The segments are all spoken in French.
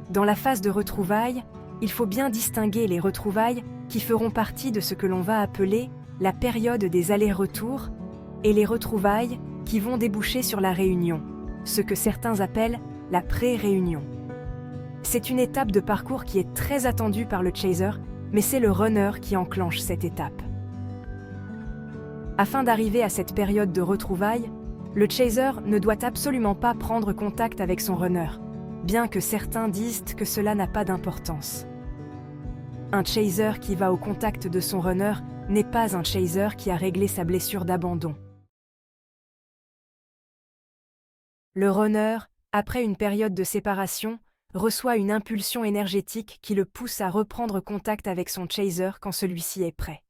Dans la phase de retrouvailles, il faut bien distinguer les retrouvailles qui feront partie de ce que l'on va appeler la période des allers-retours et les retrouvailles qui vont déboucher sur la réunion, ce que certains appellent la pré-réunion. C'est une étape de parcours qui est très attendue par le chaser, mais c'est le runner qui enclenche cette étape. Afin d'arriver à cette période de retrouvailles, le chaser ne doit absolument pas prendre contact avec son runner, bien que certains disent que cela n'a pas d'importance. Un chaser qui va au contact de son runner n'est pas un chaser qui a réglé sa blessure d'abandon. Le runner, après une période de séparation, reçoit une impulsion énergétique qui le pousse à reprendre contact avec son chaser quand celui-ci est prêt.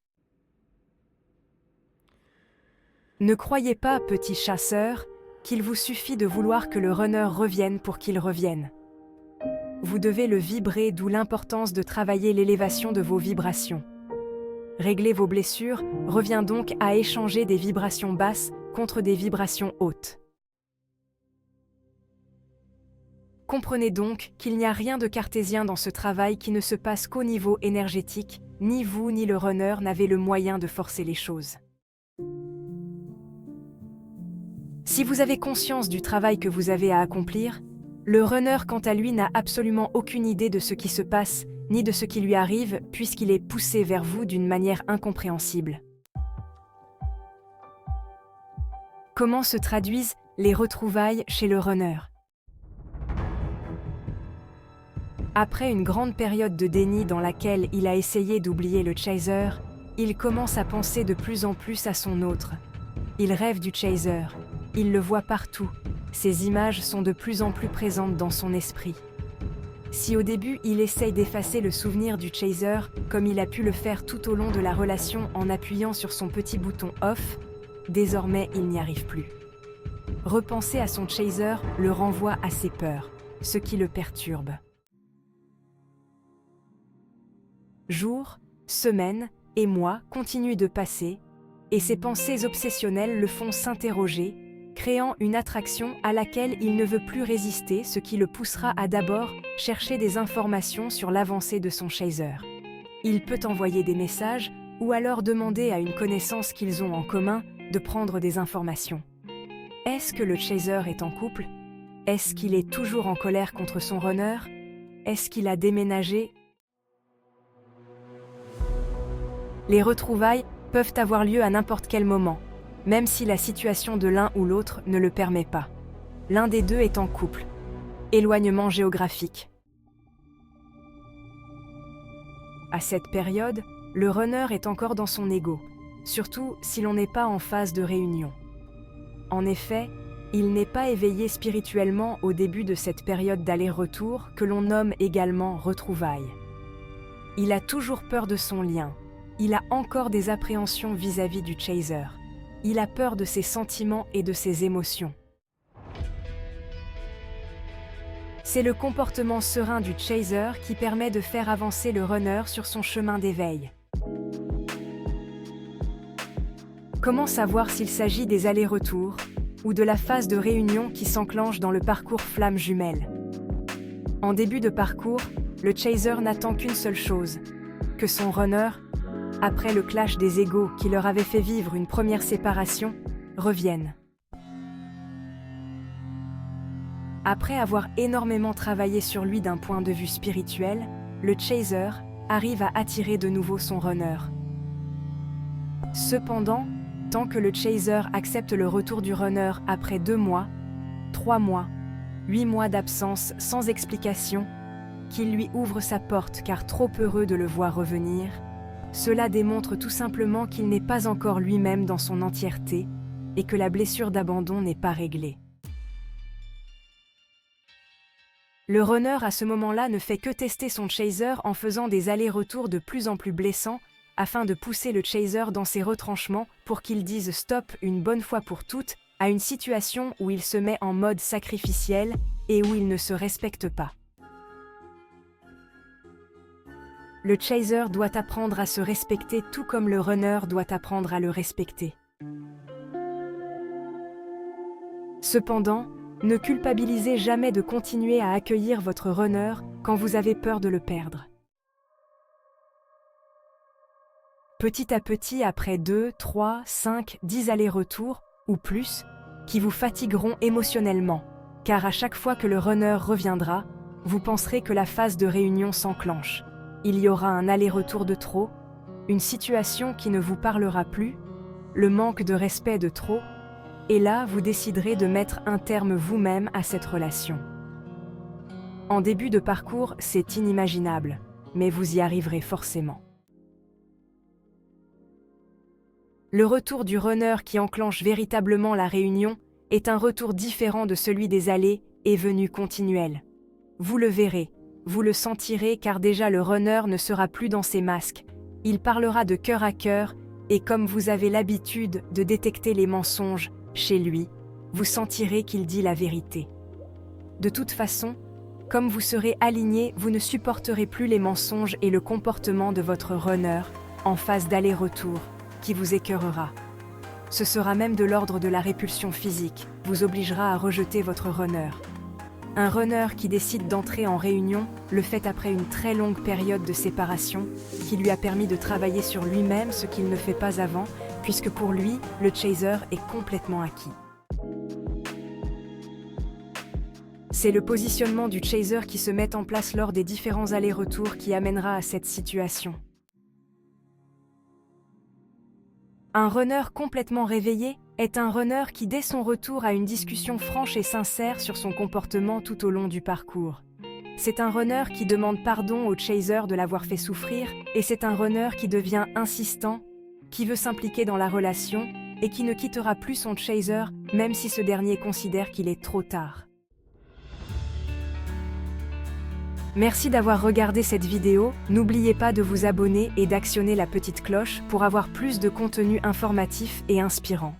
Ne croyez pas, petit chasseur, qu'il vous suffit de vouloir que le runner revienne pour qu'il revienne. Vous devez le vibrer, d'où l'importance de travailler l'élévation de vos vibrations. Régler vos blessures revient donc à échanger des vibrations basses contre des vibrations hautes. Comprenez donc qu'il n'y a rien de cartésien dans ce travail qui ne se passe qu'au niveau énergétique, ni vous ni le runner n'avez le moyen de forcer les choses. Si vous avez conscience du travail que vous avez à accomplir, le runner, quant à lui, n'a absolument aucune idée de ce qui se passe, ni de ce qui lui arrive, puisqu'il est poussé vers vous d'une manière incompréhensible. Comment se traduisent les retrouvailles chez le runner ? Après une grande période de déni dans laquelle il a essayé d'oublier le chaser, il commence à penser de plus en plus à son autre. Il rêve du chaser. Il le voit partout. Ces images sont de plus en plus présentes dans son esprit. Si au début il essaye d'effacer le souvenir du chaser, comme il a pu le faire tout au long de la relation en appuyant sur son petit bouton off, désormais il n'y arrive plus. Repenser à son chaser le renvoie à ses peurs, ce qui le perturbe. Jours, semaines et mois continuent de passer, et ses pensées obsessionnelles le font s'interroger, créant une attraction à laquelle il ne veut plus résister, ce qui le poussera à d'abord chercher des informations sur l'avancée de son chaser. Il peut envoyer des messages ou alors demander à une connaissance qu'ils ont en commun de prendre des informations. Est-ce que le chaser est en couple ? Est-ce qu'il est toujours en colère contre son runner ? Est-ce qu'il a déménagé ? Les retrouvailles peuvent avoir lieu à n'importe quel moment, même si la situation de l'un ou l'autre ne le permet pas. L'un des deux est en couple. Éloignement géographique. À cette période, le runner est encore dans son ego, surtout si l'on n'est pas en phase de réunion. En effet, il n'est pas éveillé spirituellement au début de cette période d'aller-retour que l'on nomme également retrouvailles. Il a toujours peur de son lien. Il a encore des appréhensions vis-à-vis du chaser. Il a peur de ses sentiments et de ses émotions. C'est le comportement serein du chaser qui permet de faire avancer le runner sur son chemin d'éveil. Comment savoir s'il s'agit des allers-retours ou de la phase de réunion qui s'enclenche dans le parcours flamme jumelle ? En début de parcours, le chaser n'attend qu'une seule chose, que son runner, après le clash des égos qui leur avait fait vivre une première séparation, revienne. Après avoir énormément travaillé sur lui d'un point de vue spirituel, le chaser arrive à attirer de nouveau son runner. Cependant, tant que le chaser accepte le retour du runner après 2 mois, 3 mois, 8 mois d'absence sans explication, qu'il lui ouvre sa porte car trop heureux de le voir revenir, cela démontre tout simplement qu'il n'est pas encore lui-même dans son entièreté et que la blessure d'abandon n'est pas réglée. Le runner à ce moment-là ne fait que tester son chaser en faisant des allers-retours de plus en plus blessants afin de pousser le chaser dans ses retranchements pour qu'il dise stop une bonne fois pour toutes à une situation où il se met en mode sacrificiel et où il ne se respecte pas. Le chaser doit apprendre à se respecter tout comme le runner doit apprendre à le respecter. Cependant, ne culpabilisez jamais de continuer à accueillir votre runner quand vous avez peur de le perdre. Petit à petit, après 2, 3, 5, 10 allers-retours, ou plus, qui vous fatigueront émotionnellement, car à chaque fois que le runner reviendra, vous penserez que la phase de réunion s'enclenche. Il y aura un aller-retour de trop, une situation qui ne vous parlera plus, le manque de respect de trop, et là, vous déciderez de mettre un terme vous-même à cette relation. En début de parcours, c'est inimaginable, mais vous y arriverez forcément. Le retour du runner qui enclenche véritablement la réunion est un retour différent de celui des allées et venues continuelles. Vous le verrez, vous le sentirez car déjà le runner ne sera plus dans ses masques. Il parlera de cœur à cœur et comme vous avez l'habitude de détecter les mensonges chez lui, vous sentirez qu'il dit la vérité. De toute façon, comme vous serez aligné, vous ne supporterez plus les mensonges et le comportement de votre runner en phase d'aller-retour, qui vous écœurera. Ce sera même de l'ordre de la répulsion physique, vous obligera à rejeter votre runner. Un runner qui décide d'entrer en réunion le fait après une très longue période de séparation qui lui a permis de travailler sur lui-même, ce qu'il ne fait pas avant, puisque pour lui, le chaser est complètement acquis. C'est le positionnement du chaser qui se met en place lors des différents allers-retours qui amènera à cette situation. Un runner complètement réveillé est un runner qui, dès son retour, a une discussion franche et sincère sur son comportement tout au long du parcours. C'est un runner qui demande pardon au chaser de l'avoir fait souffrir, et c'est un runner qui devient insistant, qui veut s'impliquer dans la relation et qui ne quittera plus son chaser, même si ce dernier considère qu'il est trop tard. Merci d'avoir regardé cette vidéo, n'oubliez pas de vous abonner et d'actionner la petite cloche pour avoir plus de contenu informatif et inspirant.